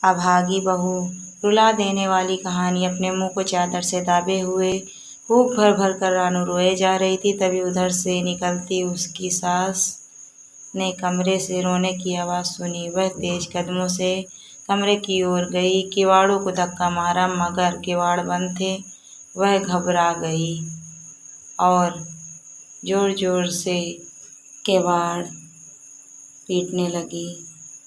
अभागी बहू। रुला देने वाली कहानी। अपने मुंह को चादर से दाबे हुए फूंक भर भर कर रानू रोए जा रही थी। तभी उधर से निकलती उसकी सास ने कमरे से रोने की आवाज़ सुनी। वह तेज कदमों से कमरे की ओर गई। किवाड़ों को धक्का मारा मगर किवाड़ बंद थे। वह घबरा गई और जोर जोर से किवाड़ पीटने लगी।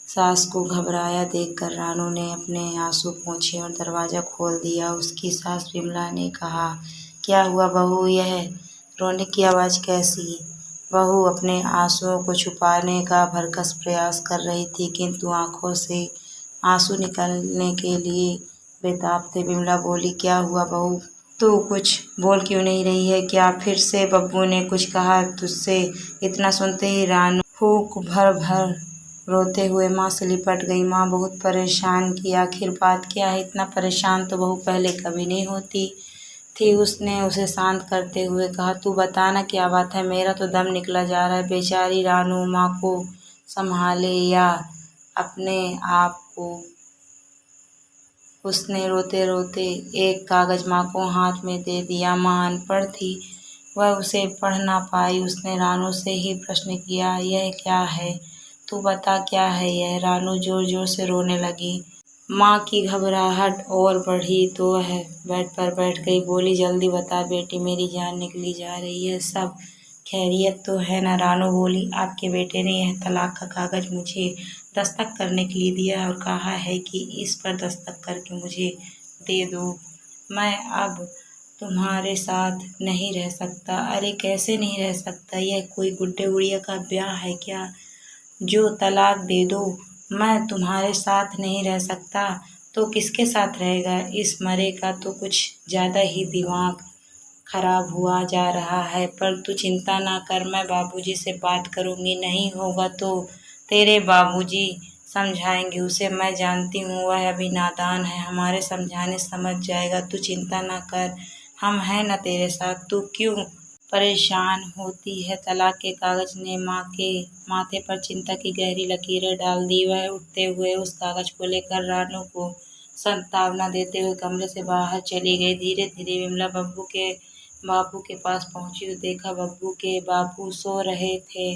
सास को घबराया देखकर रानू ने अपने आंसू पोंछे और दरवाज़ा खोल दिया। उसकी सास विमला ने कहा, क्या हुआ बहू? यह रोने की आवाज़ कैसी? बहू अपने आंसुओं को छुपाने का भरकस प्रयास कर रही थी, किंतु आंखों से आंसू निकलने के लिए बेताब थे। विमला बोली, क्या हुआ बहू? तू कुछ बोल क्यों नहीं रही है? क्या फिर से बब्बू ने कुछ कहा तुझसे? इतना सुनते ही रानू फूंक भर भर रोते हुए माँ से लिपट गई। माँ बहुत परेशान की। आखिर बात क्या है? इतना परेशान तो बहू पहले कभी नहीं होती थी। उसने उसे शांत करते हुए कहा, तू बता ना क्या बात है? मेरा तो दम निकला जा रहा है। बेचारी रानू माँ को संभाले या अपने आप को। उसने रोते रोते एक कागज माँ को हाथ में दे दिया। माँ अनपढ़ थी, वह उसे पढ़ ना पाई। उसने रानू से ही प्रश्न किया, यह क्या है? तू बता क्या है यह? रानू जोर जोर से रोने लगी। माँ की घबराहट और बढ़ी तो वह बेड पर बैठ गई। बोली, जल्दी बता बेटी, मेरी जान निकली जा रही है। सब खैरियत तो है ना? रानू बोली, आपके बेटे ने यह तलाक का कागज मुझे दस्तखत करने के लिए दिया और कहा है कि इस पर दस्तखत करके मुझे दे दो। मैं अब तुम्हारे साथ नहीं रह सकता। अरे कैसे नहीं रह सकता? यह कोई गुड्डे गुड़िया का ब्याह है क्या जो तलाक दे दो? मैं तुम्हारे साथ नहीं रह सकता तो किसके साथ रहेगा? इस मरे का तो कुछ ज़्यादा ही दिमाग खराब हुआ जा रहा है। पर तू चिंता ना कर, मैं बाबूजी से बात करूंगी। नहीं होगा तो तेरे बाबूजी समझाएंगे उसे। मैं जानती हूँ वह अभी नादान है, हमारे समझाने समझ जाएगा। तू चिंता ना कर, हम हैं ना तेरे साथ। तू क्यों परेशान होती है? तलाक के कागज ने माँ के माथे पर चिंता की गहरी लकीरें डाल दी। वह उठते हुए उस कागज को लेकर रानू को सांत्वना देते हुए कमरे से बाहर चली गई। धीरे धीरे विमला बाबू के पास पहुंची तो देखा बब्बू के बाबू सो रहे थे।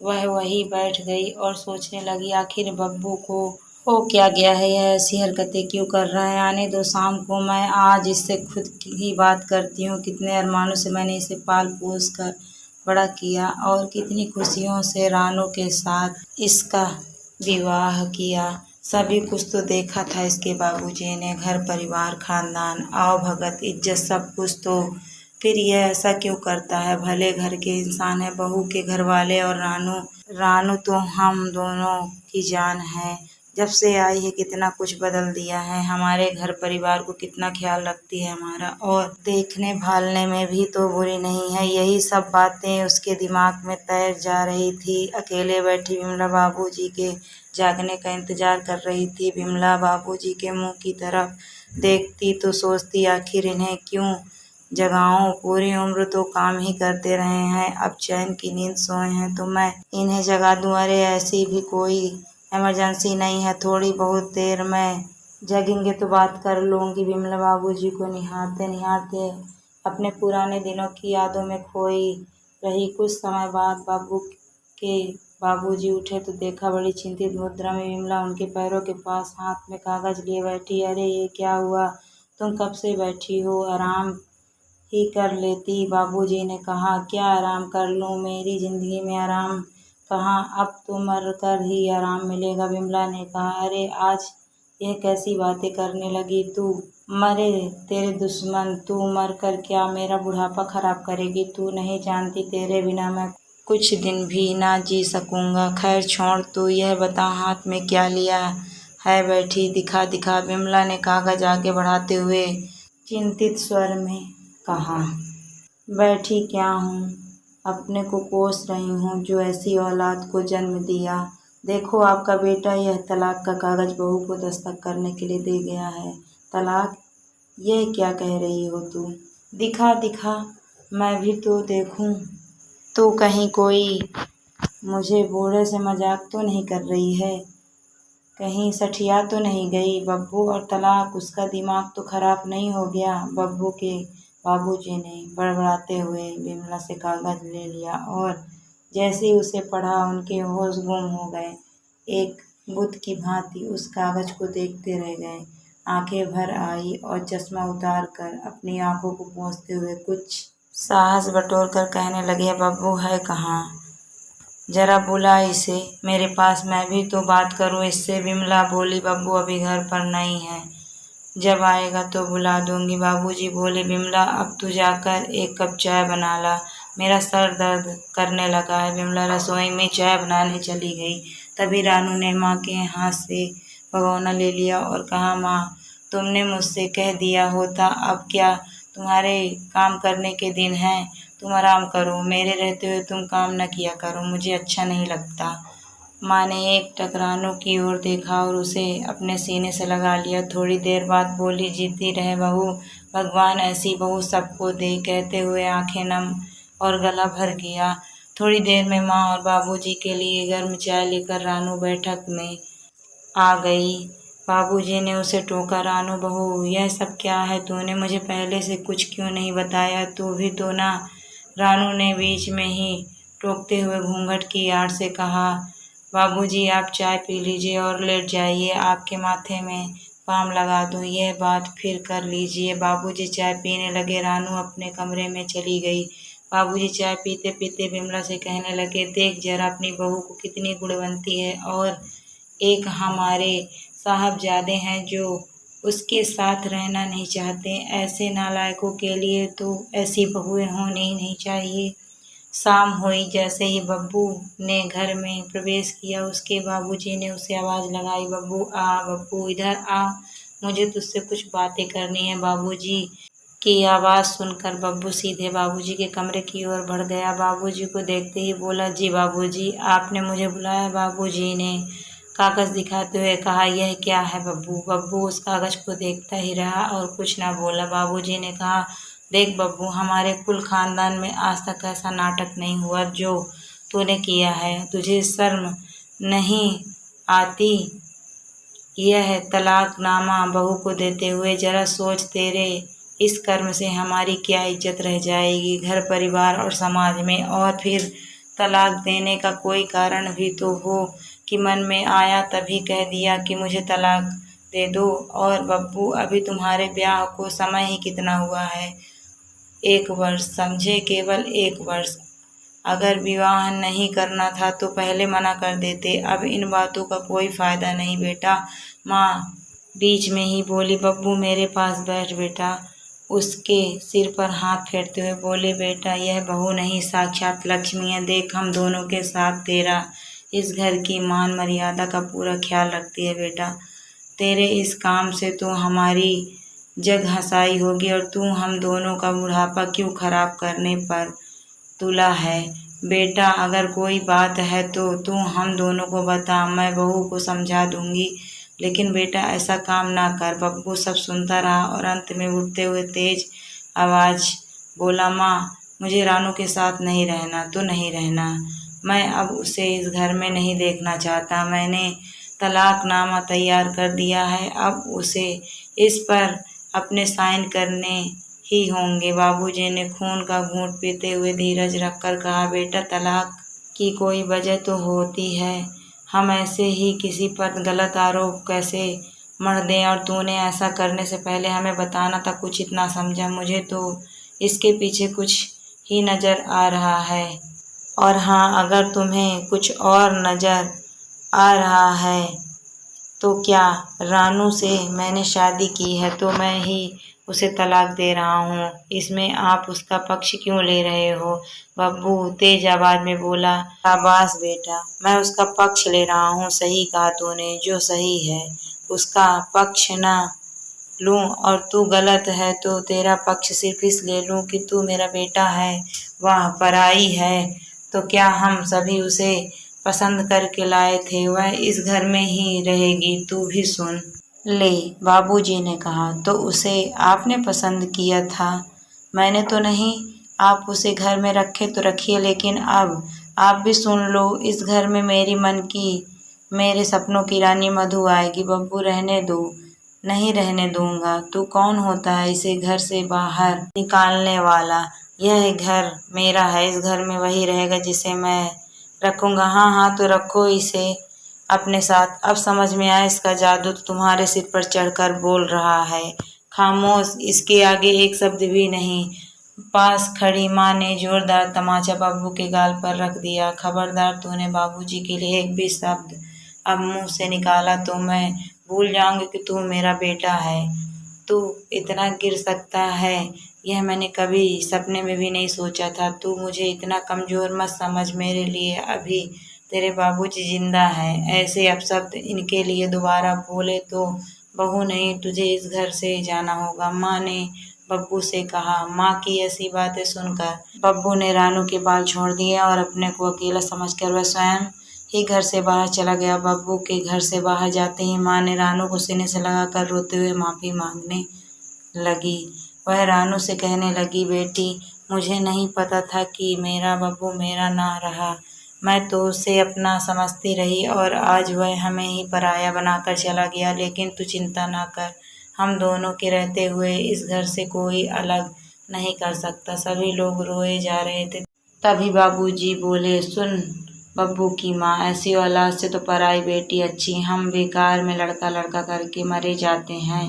वह वहीं बैठ गई और सोचने लगी, आखिर बब्बू को हो क्या गया है? यह ऐसी हरकतें क्यों कर रहा है? आने दो शाम को, मैं आज इससे खुद ही बात करती हूँ। कितने अरमानों से मैंने इसे पाल पोस कर बड़ा किया और कितनी खुशियों से रानू के साथ इसका विवाह किया। सभी कुछ तो देखा था इसके बाबूजी ने, घर परिवार खानदान आओ भगत इज्जत सब कुछ। तो फिर यह ऐसा क्यों करता है? भले घर के इंसान है, बहू के घर वाले और रानू रानू तो हम दोनों की जान है। जब से आई है कितना कुछ बदल दिया है। हमारे घर परिवार को कितना ख्याल रखती है हमारा, और देखने भालने में भी तो बुरी नहीं है। यही सब बातें उसके दिमाग में तैर जा रही थी। अकेले बैठी विमला बाबूजी के जागने का इंतजार कर रही थी। विमला बाबूजी के मुंह की तरफ देखती तो सोचती, आखिर इन्हें क्यों जगाऊं? पूरी उम्र तो काम ही करते रहे हैं, अब चैन की नींद सोए हैं तो मैं इन्हें जगा दूं? अरे ऐसी भी कोई इमरजेंसी नहीं है, थोड़ी बहुत देर में जगेंगे तो बात कर लूंगी। विमला बाबूजी को निहारते निहारते अपने पुराने दिनों की यादों में खोई रही। कुछ समय बाद के बाबूजी उठे तो देखा बड़ी चिंतित मुद्रा में विमला उनके पैरों के पास हाथ में कागज लिए बैठी। अरे ये क्या हुआ? तुम कब से बैठी हो? आराम ही कर लेती। बाबूजी ने कहा, क्या आराम कर लूं? मेरी जिंदगी में आराम कहाँ, अब तो मर कर ही आराम मिलेगा। विमला ने कहा, अरे आज यह कैसी बातें करने लगी तू? मरे तेरे दुश्मन, तू मर कर क्या मेरा बुढ़ापा खराब करेगी? तू नहीं जानती तेरे बिना मैं कुछ दिन भी ना जी सकूंगा। खैर छोड़, तू यह बता हाथ में क्या लिया है बैठी? दिखा दिखा। विमला ने कागज आगे बढ़ाते हुए चिंतित स्वर में कहा, बैठी क्या हूँ, अपने को कोस रही हूँ जो ऐसी औलाद को जन्म दिया। देखो आपका बेटा यह तलाक का कागज बहू को दस्तखत करने के लिए दे गया है। तलाक? यह क्या कह रही हो तू? दिखा दिखा, मैं भी तो देखूं। तू कहीं कोई मुझे बूढ़े से मजाक तो नहीं कर रही है? कहीं सठिया तो नहीं गई बब्बू, और तलाक उसका दिमाग तो खराब नहीं हो गया। बब्बू के बाबूजी ने बड़बड़ाते हुए विमला से कागज ले लिया और जैसे ही उसे पढ़ा उनके होश गुम हो गए। एक बुत की भांति उस कागज को देखते रह गए। आंखें भर आई और चश्मा उतार कर अपनी आंखों को पोंछते हुए कुछ साहस बटोर कर कहने लगे, बब्बू है कहाँ? जरा बुला इसे मेरे पास, मैं भी तो बात करूं इससे। विमला बोली, बब्बू अभी घर पर नहीं है, जब आएगा तो बुला दूंगी। बाबूजी बोले, विमला अब तू जाकर एक कप चाय बना ला, मेरा सर दर्द करने लगा है। विमला रसोई में चाय बनाने चली गई। तभी रानू ने माँ के हाथ से भगोना ले लिया और कहा, माँ तुमने मुझसे कह दिया होता, अब क्या तुम्हारे काम करने के दिन हैं? तुम आराम करो, मेरे रहते हुए तुम काम न किया करो, मुझे अच्छा नहीं लगता। माँ ने एकटक रानू की ओर देखा और उसे अपने सीने से लगा लिया। थोड़ी देर बाद बोली, जीती रहे बहू, भगवान ऐसी बहू सबको दे, कहते हुए आंखें नम और गला भर गया। थोड़ी देर में माँ और बाबूजी के लिए गर्म चाय लेकर रानू बैठक में आ गई। बाबूजी ने उसे टोका, रानू बहू यह सब क्या है? तूने मुझे पहले से कुछ क्यों नहीं बताया? तू भी तो ना। रानू ने बीच में ही टोकते हुए घूंघट की आड़ से कहा, बाबूजी आप चाय पी लीजिए और लेट जाइए, आपके माथे में पाम लगा दूं, यह बात फिर कर लीजिए। बाबूजी चाय पीने लगे। रानू अपने कमरे में चली गई। बाबूजी चाय पीते पीते विमला से कहने लगे, देख जरा अपनी बहू को कितनी गुणवंती है, और एक हमारे साहबजादे हैं जो उसके साथ रहना नहीं चाहते। ऐसे नालायकों के लिए तो ऐसी बहुएं होनी ही नहीं चाहिए। शाम हुई। जैसे ही बब्बू ने घर में प्रवेश किया, उसके बाबूजी ने उसे आवाज़ लगाई, बब्बू आ, बब्बू इधर आ, मुझे तुझसे कुछ बातें करनी है। बाबूजी की आवाज़ सुनकर बब्बू सीधे बाबूजी के कमरे की ओर बढ़ गया। बाबूजी को देखते ही बोला, जी बाबूजी, आपने मुझे बुलाया? बाबूजी ने कागज दिखाते हुए कहा, यह क्या है बब्बू? बब्बू उस कागज को देखता ही रहा और कुछ ना बोला। बाबूजी ने कहा, देख बब्बू, हमारे कुल खानदान में आज तक ऐसा नाटक नहीं हुआ जो तूने किया है। तुझे शर्म नहीं आती? यह तलाकनामा बहू को देते हुए जरा सोच, तेरे इस कर्म से हमारी क्या इज्जत रह जाएगी घर परिवार और समाज में। और फिर तलाक देने का कोई कारण भी तो हो कि मन में आया तभी कह दिया कि मुझे तलाक दे दो। और बब्बू अभी तुम्हारे ब्याह को समय ही कितना हुआ है? 1 वर्ष, समझे, केवल 1 वर्ष। अगर विवाह नहीं करना था तो पहले मना कर देते। अब इन बातों का कोई फायदा नहीं बेटा। माँ बीच में ही बोली, बब्बू मेरे पास बैठ बेटा। उसके सिर पर हाथ फेरते हुए बोले, बेटा यह बहू नहीं साक्षात लक्ष्मी है। देख हम दोनों के साथ तेरा इस घर की मान मर्यादा का पूरा ख्याल रखती है बेटा। तेरे इस काम से तो हमारी जग हंसाई होगी, और तू हम दोनों का बुढ़ापा क्यों खराब करने पर तुला है? बेटा अगर कोई बात है तो तू हम दोनों को बता, मैं बहू को समझा दूंगी, लेकिन बेटा ऐसा काम ना कर। बब्बू सब सुनता रहा और अंत में उठते हुए तेज आवाज बोला, माँ मुझे रानू के साथ नहीं रहना तो नहीं रहना। मैं अब उसे इस घर में नहीं देखना चाहता। मैंने तलाकनामा तैयार कर दिया है, अब उसे इस पर अपने साइन करने ही होंगे। बाबूजी ने खून का घूंट पीते हुए धीरज रखकर कहा, बेटा तलाक की कोई वजह तो होती है, हम ऐसे ही किसी पर गलत आरोप कैसे मढ़ दें? और तूने ऐसा करने से पहले हमें बताना था, कुछ इतना समझा? मुझे तो इसके पीछे कुछ ही नज़र आ रहा है। और हाँ, अगर तुम्हें कुछ और नज़र आ रहा है तो क्या? रानू से मैंने शादी की है तो मैं ही उसे तलाक दे रहा हूँ, इसमें आप उसका पक्ष क्यों ले रहे हो? बब्बू तेज आवाज में बोला, शाबाश बेटा, मैं उसका पक्ष ले रहा हूँ। सही कहा तूने, जो सही है उसका पक्ष ना लूं और तू गलत है तो तेरा पक्ष सिर्फ इसलिए लूं कि तू मेरा बेटा है, वह पराई है तो क्या हम सभी उसे पसंद करके लाए थे? वह इस घर में ही रहेगी, तू भी सुन ले। बाबूजी ने कहा, तो उसे आपने पसंद किया था? मैंने तो नहीं। आप उसे घर में रखे तो रखिए, लेकिन अब आप भी सुन लो, इस घर में मेरी मन की मेरे सपनों की रानी मधु आएगी। बब्बू रहने दो। नहीं रहने दूंगा। तू कौन होता है इसे घर से बाहर निकालने वाला? यह घर मेरा है। इस घर में वही रहेगा जिसे मैं रखूंगा। हाँ हाँ, तो रखो इसे अपने साथ। अब समझ में आया, इसका जादू तो तुम्हारे सिर पर चढ़कर बोल रहा है। खामोश, इसके आगे एक शब्द भी नहीं। पास खड़ी माँ ने जोरदार तमाचा बब्बू के गाल पर रख दिया। खबरदार, तूने बाबूजी के लिए एक भी शब्द अब मुंह से निकाला तो मैं भूल जाऊंगी कि तू मेरा बेटा है। तू इतना गिर सकता है, यह मैंने कभी सपने में भी नहीं सोचा था। तू मुझे इतना कमजोर मत समझ। मेरे लिए अभी तेरे बाबूजी जिंदा हैं। ऐसे अपशब्द इनके लिए दोबारा बोले तो बहू नहीं, तुझे इस घर से जाना होगा, माँ ने बब्बू से कहा। माँ की ऐसी बातें सुनकर बब्बू ने रानू के बाल छोड़ दिए और अपने को अकेला समझकर वह स्वयं ही घर से बाहर चला गया। बब्बू के घर से बाहर जाते ही माँ ने रानू को सीने से लगाकर रोते हुए माफी मांगने लगी। वह रानू से कहने लगी, बेटी, मुझे नहीं पता था कि मेरा बब्बू मेरा ना रहा। मैं तो उसे अपना समझती रही और आज वह हमें ही पराया बनाकर चला गया। लेकिन तू चिंता ना कर, हम दोनों के रहते हुए इस घर से कोई अलग नहीं कर सकता। सभी लोग रोए जा रहे थे। तभी बाबूजी बोले, सुन बब्बू की माँ, ऐसी औलाद से तो पराई बेटी अच्छी। हम बेकार में लड़का लड़का करके मरे जाते हैं।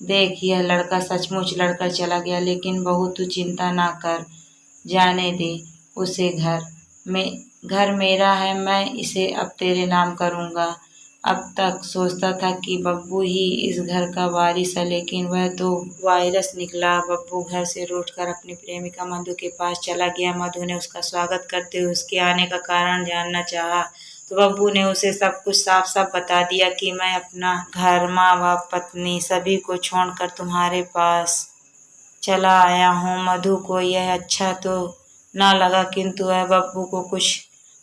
देख, यह लड़का सचमुच लड़कर चला गया। लेकिन बहू, तू चिंता ना कर, जाने दे उसे। घर मेरा है, मैं इसे अब तेरे नाम करूँगा। अब तक सोचता था कि बब्बू ही इस घर का वारिस है, लेकिन वह तो वायरस निकला। बब्बू घर से रूठकर अपनी प्रेमिका मधु के पास चला गया। मधु ने उसका स्वागत करते हुए उसके आने का कारण जानना चाहा, तो बब्बू ने उसे सब कुछ साफ साफ बता दिया कि मैं अपना घर, माँ बाप, पत्नी सभी को छोड़कर तुम्हारे पास चला आया हूँ। मधु को यह अच्छा तो ना लगा, किंतु वह बब्बू को कुछ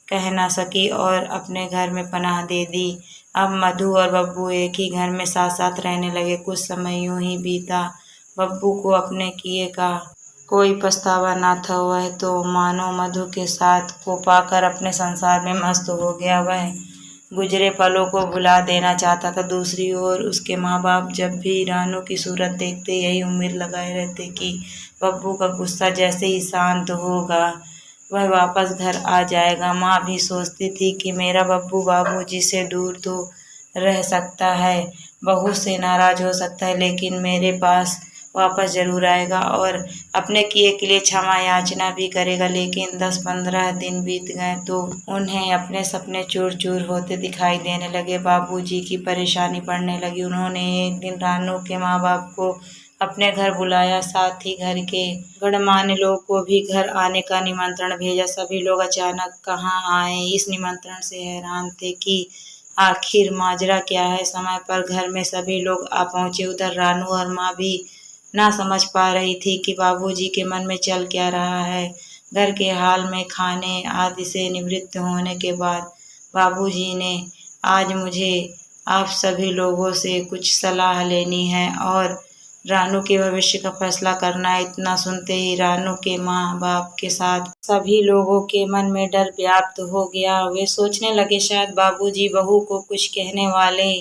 कह ना सकी और अपने घर में पनाह दे दी। अब मधु और बब्बू एक ही घर में साथ साथ रहने लगे। कुछ समय यूं ही बीता। बब्बू को अपने किए का कोई पछतावा ना था। वह तो मानो मधु के साथ को पाकर अपने संसार में मस्त हो गया। वह गुजरे पलों को भुला देना चाहता था। दूसरी ओर उसके माँ बाप जब भी रानू की सूरत देखते यही उम्मीद लगाए रहते कि बब्बू का गुस्सा जैसे ही शांत होगा वह वापस घर आ जाएगा। माँ भी सोचती थी कि मेरा बब्बू बाबूजी से दूर तो रह सकता है, बहू से नाराज हो सकता है, लेकिन मेरे पास वापस जरूर आएगा और अपने किए के लिए क्षमा याचना भी करेगा। लेकिन 10-15 दिन बीत गए तो उन्हें अपने सपने चूर चूर होते दिखाई देने लगे। बाबूजी की परेशानी बढ़ने लगी। उन्होंने एक दिन रानू के माँ बाप को अपने घर बुलाया, साथ ही घर के गणमान्य लोगों को भी घर आने का निमंत्रण भेजा। सभी लोग अचानक कहाँ आए, इस निमंत्रण से हैरान थे कि आखिर माजरा क्या है। समय पर घर में सभी लोग आ पहुंचे। उधर रानू और माँ भी ना समझ पा रही थी कि बाबूजी के मन में चल क्या रहा है। घर के हाल में खाने आदि से निवृत्त होने के बाद बाबूजी ने, आज मुझे आप सभी लोगों से कुछ सलाह लेनी है और रानू के भविष्य का फैसला करना है। इतना सुनते ही रानू के माँ बाप के साथ सभी लोगों के मन में डर व्याप्त हो गया। वे सोचने लगे शायद बाबूजी बहू को कुछ कहने वाले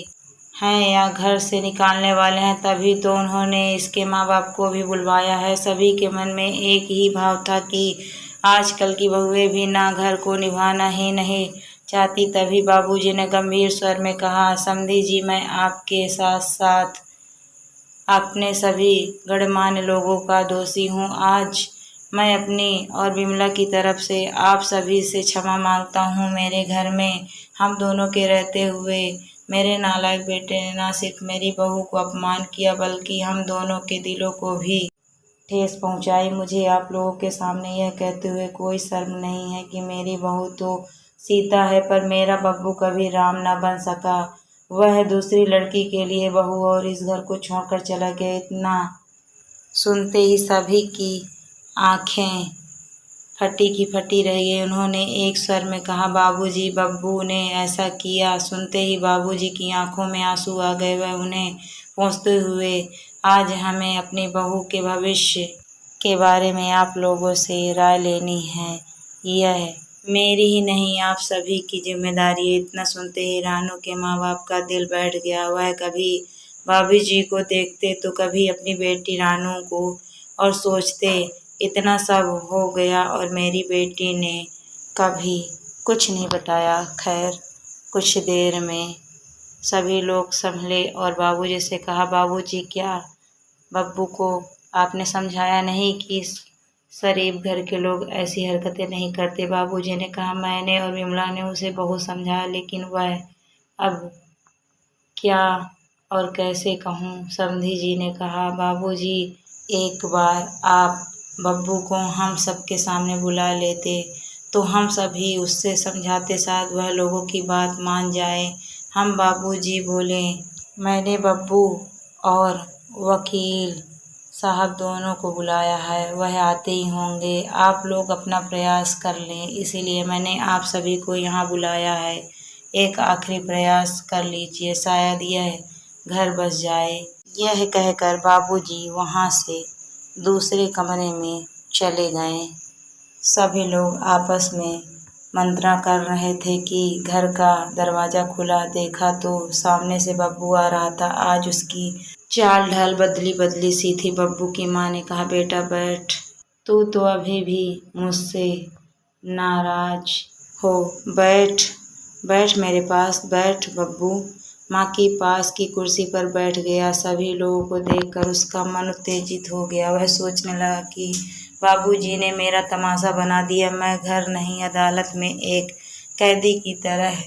हैं या घर से निकालने वाले हैं, तभी तो उन्होंने इसके माँ बाप को भी बुलवाया है। सभी के मन में एक ही भाव था कि आजकल की बहुएं भी ना घर को निभाना ही नहीं चाहती। तभी बाबूजी ने गंभीर स्वर में कहा, समधी जी, मैं आपके साथ साथ अपने सभी गणमान्य लोगों का दोषी हूँ। आज मैं अपनी और विमला की तरफ से आप सभी से क्षमा मांगता हूँ। मेरे घर में हम दोनों के रहते हुए मेरे नालायक बेटे ने न सिर्फ मेरी बहू को अपमान किया, बल्कि हम दोनों के दिलों को भी ठेस पहुंचाई। मुझे आप लोगों के सामने यह कहते हुए कोई शर्म नहीं है कि मेरी बहू तो सीता है, पर मेरा बब्बू कभी राम न बन सका। वह दूसरी लड़की के लिए बहू और इस घर को छोड़कर चला गया। इतना सुनते ही सभी की आंखें फटी की फटी रह गई। उन्होंने एक स्वर में कहा, बाबूजी, बब्बू ने ऐसा किया। सुनते ही बाबूजी की आंखों में आंसू आ गए। वह उन्हें पोंछते हुए, आज हमें अपनी बहू के भविष्य के बारे में आप लोगों से राय लेनी है। यह मेरी ही नहीं आप सभी की जिम्मेदारी है। इतना सुनते ही रानू के माँ बाप का दिल बैठ गया। वह कभी भाभी जी को देखते तो कभी अपनी बेटी रानू को, और सोचते इतना सब हो गया और मेरी बेटी ने कभी कुछ नहीं बताया। खैर कुछ देर में सभी लोग संभले और बाबूजी से कहा, बाबूजी क्या बब्बू को आपने समझाया नहीं कि शरीफ घर के लोग ऐसी हरकतें नहीं करते। बाबूजी ने कहा, मैंने और विमला ने उसे बहुत समझाया, लेकिन वह अब क्या और कैसे कहूँ। समधी जी ने कहा, बाबूजी एक बार आप बब्बू को हम सबके सामने बुला लेते तो हम सभी उससे समझाते, शायद वह लोगों की बात मान जाए। हम बाबूजी बोले, मैंने बब्बू और वकील साहब दोनों को बुलाया है, वह आते ही होंगे। आप लोग अपना प्रयास कर लें, इसीलिए मैंने आप सभी को यहाँ बुलाया है। एक आखिरी प्रयास कर लीजिए, शायद यह घर बस जाए। यह कहकर बाबूजी वहाँ से दूसरे कमरे में चले गए। सभी लोग आपस में मंत्रणा कर रहे थे कि घर का दरवाज़ा खुला, देखा तो सामने से बब्बू आ रहा था। आज उसकी चाल ढाल बदली बदली सी थी। बब्बू की माँ ने कहा, बेटा बैठ, तू तो अभी भी मुझसे नाराज हो। बैठ बैठ मेरे पास, बैठ बब्बू। माँ की पास की कुर्सी पर बैठ गया। सभी लोगों को देखकर उसका मन उत्तेजित हो गया। वह सोचने लगा कि बाबूजी ने मेरा तमाशा बना दिया। मैं घर नहीं, अदालत में एक कैदी की तरह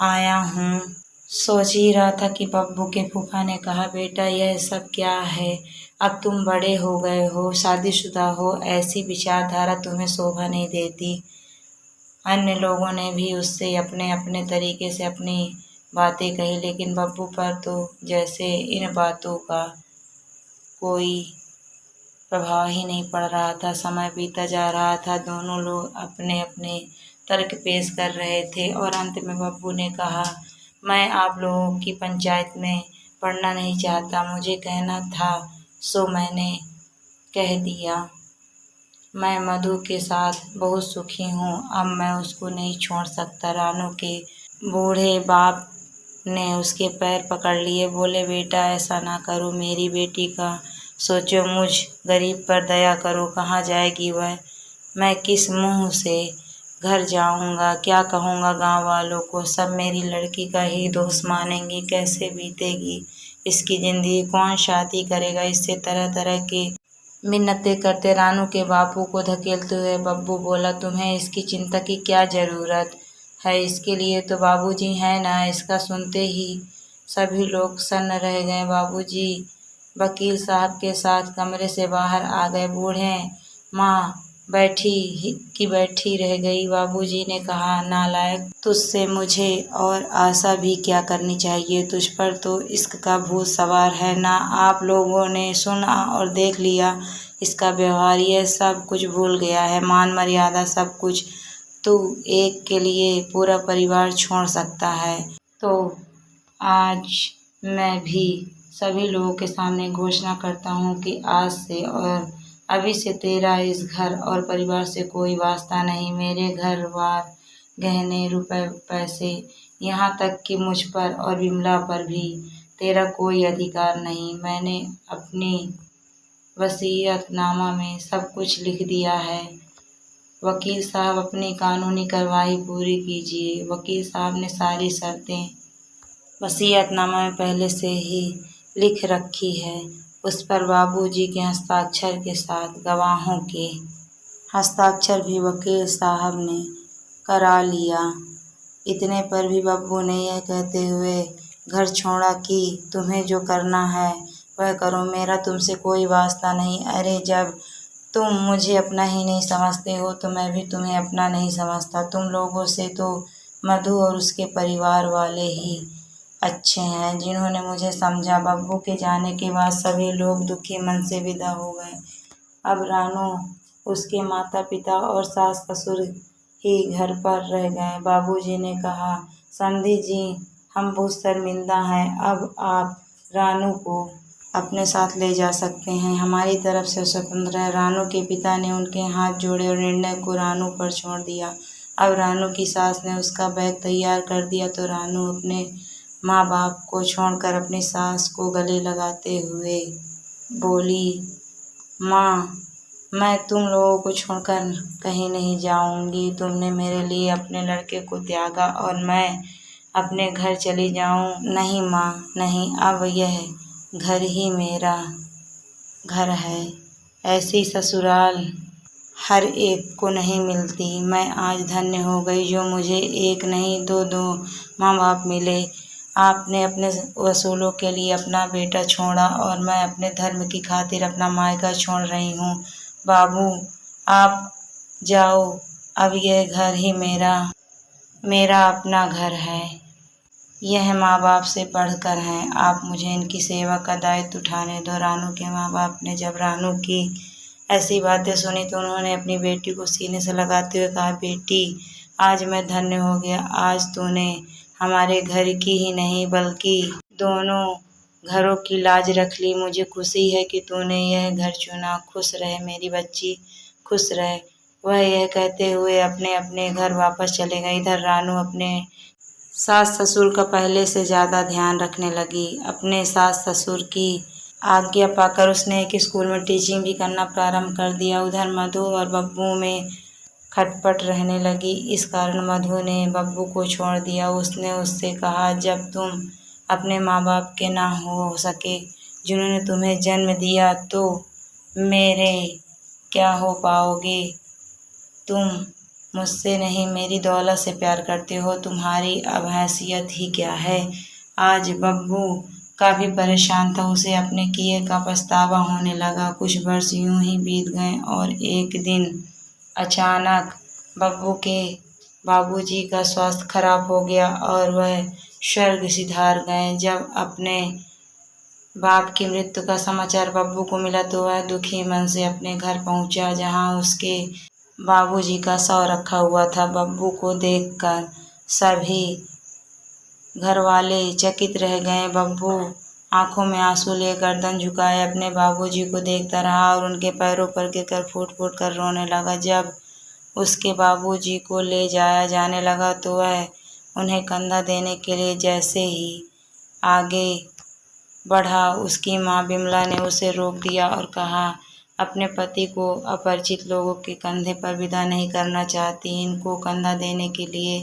आया हूँ। सोच ही रहा था कि बब्बू के फूफा ने कहा, बेटा यह सब क्या है? अब तुम बड़े हो गए हो, शादीशुदा हो, ऐसी विचारधारा तुम्हें शोभा नहीं देती। अन्य लोगों ने भी उससे अपने अपने तरीके से अपनी बातें कही, लेकिन बब्बू पर तो जैसे इन बातों का कोई प्रभाव ही नहीं पड़ रहा था। समय बीता जा रहा था, दोनों लोग अपने अपने तर्क पेश कर रहे थे और अंत में बब्बू ने कहा, मैं आप लोगों की पंचायत में पढ़ना नहीं चाहता, मुझे कहना था सो मैंने कह दिया। मैं मधु के साथ बहुत सुखी हूँ, अब मैं उसको नहीं छोड़ सकता। रानू के बूढ़े बाप ने उसके पैर पकड़ लिए, बोले, बेटा ऐसा ना करो, मेरी बेटी का सोचो, मुझ गरीब पर दया करो। कहाँ जाएगी वह? मैं किस मुंह से घर जाऊंगा? क्या कहूँगा गांव वालों को? सब मेरी लड़की का ही दोष मानेंगे। कैसे बीतेगी इसकी जिंदगी? कौन शादी करेगा इससे? तरह तरह के मिन्नतें करते रानू के बापू को धकेलते हुए बब्बू बोला, तुम्हें इसकी चिंता की क्या ज़रूरत है? इसके लिए तो बाबूजी हैं ना। इसका सुनते ही सभी लोग सन्न रह गए। बाबूजी वकील साहब के साथ कमरे से बाहर आ गए। बूढ़े माँ बैठी रह गई। बाबूजी ने कहा, नालायक, तुझसे मुझे और आशा भी क्या करनी चाहिए? तुझ पर तो इश्क का भूत सवार है ना। आप लोगों ने सुना और देख लिया इसका व्यवहार, यह सब कुछ भूल गया है, मान मर्यादा सब कुछ। तू एक के लिए पूरा परिवार छोड़ सकता है। तो आज मैं भी सभी लोगों के सामने घोषणा करता हूँ कि आज से और अभी से तेरा इस घर और परिवार से कोई वास्ता नहीं। मेरे घर बार, गहने, रुपए, पैसे, यहाँ तक कि मुझ पर और विमला पर भी तेरा कोई अधिकार नहीं। मैंने अपनी वसीयतनामा में सब कुछ लिख दिया है। वकील साहब अपनी कानूनी कार्रवाई पूरी कीजिए। वकील साहब ने सारी शर्तें वसीयतनामा में पहले से ही लिख रखी है। उस पर बाबूजी के हस्ताक्षर के साथ गवाहों के हस्ताक्षर भी वकील साहब ने करा लिया। इतने पर भी बब्बू ने यह कहते हुए घर छोड़ा कि तुम्हें जो करना है वह करो, मेरा तुमसे कोई वास्ता नहीं। अरे जब तुम मुझे अपना ही नहीं समझते हो तो मैं भी तुम्हें अपना नहीं समझता। तुम लोगों से तो मधु और उसके परिवार वाले ही अच्छे हैं जिन्होंने मुझे समझा। बब्बू के जाने के बाद सभी लोग दुखी मन से विदा हो गए। अब रानू, उसके माता पिता और सास ससुर ही घर पर रह गए। बाबूजी ने कहा, समधी जी, हम बहुत शर्मिंदा हैं। अब आप रानू को अपने साथ ले जा सकते हैं, हमारी तरफ से स्वतंत्र है। रानू के पिता ने उनके हाथ जोड़े और निर्णय को रानू पर छोड़ दिया। अब रानू की सास ने उसका बैग तैयार कर दिया तो रानू अपने माँ बाप को छोड़कर अपनी सास को गले लगाते हुए बोली, माँ, मैं तुम लोगों को छोड़कर कहीं नहीं जाऊंगी। तुमने मेरे लिए अपने लड़के को त्यागा और मैं अपने घर चली जाऊं? नहीं माँ, नहीं, अब यह घर ही मेरा घर है। ऐसी ससुराल हर एक को नहीं मिलती। मैं आज धन्य हो गई जो मुझे एक नहीं दो माँ बाप मिले। आपने अपने वसूलों के लिए अपना बेटा छोड़ा और मैं अपने धर्म की खातिर अपना मायका छोड़ रही हूँ। बाबू, आप जाओ, अब यह घर ही मेरा अपना घर है। यह माँ बाप से बढ़कर हैं। आप मुझे इनकी सेवा का दायित्व उठाने दो। रानू के माँ बाप ने जब रानू की ऐसी बातें सुनी तो उन्होंने अपनी बेटी को सीने से लगाते हुए कहा, बेटी, आज मैं धन्य हो गया। आज तूने हमारे घर की ही नहीं बल्कि दोनों घरों की लाज रख ली। मुझे खुशी है कि तूने यह घर चुना। खुश रहे मेरी बच्ची, खुश रहे। वह यह कहते हुए अपने अपने घर वापस चले गए। इधर रानू अपने सास ससुर का पहले से ज़्यादा ध्यान रखने लगी। अपने सास ससुर की आज्ञा पाकर उसने एक स्कूल में टीचिंग भी करना प्रारंभ कर दिया। उधर मधु और बब्बू में खटपट रहने लगी। इस कारण मधु ने बब्बू को छोड़ दिया। उसने उससे कहा, जब तुम अपने माँ बाप के ना हो सके जिन्होंने तुम्हें जन्म दिया तो मेरे क्या हो पाओगे? तुम मुझसे नहीं मेरी दौलत से प्यार करते हो। तुम्हारी अब हैसियत ही क्या है? आज बब्बू काफ़ी परेशान था। उसे अपने किए का पछतावा होने लगा। कुछ वर्ष यूं ही बीत गए और एक दिन अचानक बब्बू के बाबूजी का स्वास्थ्य खराब हो गया और वह स्वर्ग सिधार गए। जब अपने बाप की मृत्यु का समाचार बब्बू को मिला तो वह दुखी मन से अपने घर पहुंचा, जहां उसके बाबूजी का शव रखा हुआ था। बब्बू को देखकर सभी घरवाले चकित रह गए। बब्बू आंखों में आंसू लिए गर्दन झुकाए अपने बाबूजी को देखता रहा और उनके पैरों पर गिरकर फूट फूट कर रोने लगा। जब उसके बाबूजी को ले जाया जाने लगा तो वह उन्हें कंधा देने के लिए जैसे ही आगे बढ़ा, उसकी माँ बिमला ने उसे रोक दिया और कहा, अपने पति को अपरिचित लोगों के कंधे पर विदा नहीं करना चाहती। इनको कंधा देने के लिए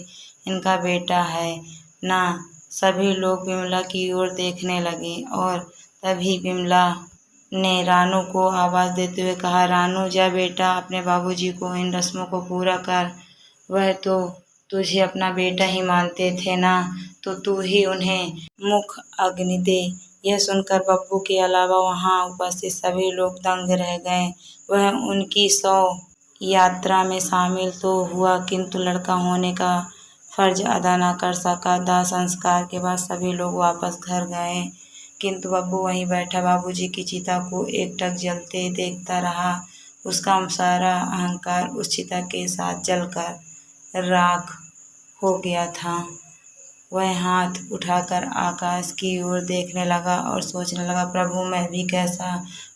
इनका बेटा है ना। सभी लोग बिमला की ओर देखने लगे और तभी बिमला ने रानू को आवाज़ देते हुए कहा, रानू, जा बेटा, अपने बाबूजी को इन रस्मों को पूरा कर। वह तो तुझे अपना बेटा ही मानते थे ना, तो तू ही उन्हें मुख अग्नि दे। यह सुनकर बब्बू के अलावा वहां उपस्थित सभी लोग दंग रह गए। वह उनकी शव यात्रा में शामिल तो हुआ किंतु लड़का होने का फर्ज अदा न कर सका। दाह संस्कार के बाद सभी लोग वापस घर गए किंतु बब्बू वहीं बैठा बाबूजी की चिता को एकटक जलते देखता रहा। उसका सारा अहंकार उस चिता के साथ जलकर राख हो गया था। वह हाथ उठाकर आकाश की ओर देखने लगा और सोचने लगा, प्रभु, मैं भी कैसा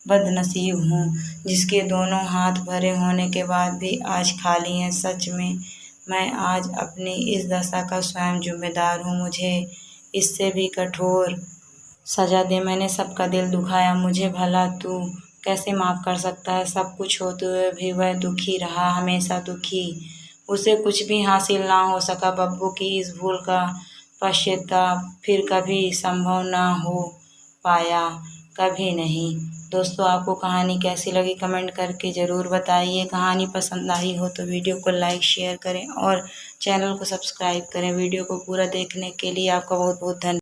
बदनसीब हूँ जिसके दोनों हाथ भरे होने के बाद भी आज खाली हैं। सच में मैं आज अपनी इस दशा का स्वयं जिम्मेदार हूँ। मुझे इससे भी कठोर सजा दे। मैंने सबका दिल दुखाया, मुझे भला तू कैसे माफ़ कर सकता है? सब कुछ होते हुए भी वह दुखी रहा, हमेशा दुखी। उसे कुछ भी हासिल ना हो सका। बब्बू की इस भूल का पश्चाताप फिर कभी संभव ना हो पाया, कभी नहीं। दोस्तों, आपको कहानी कैसी लगी कमेंट करके ज़रूर बताइए। कहानी पसंद आई हो तो वीडियो को लाइक शेयर करें और चैनल को सब्सक्राइब करें। वीडियो को पूरा देखने के लिए आपका बहुत बहुत धन्यवाद।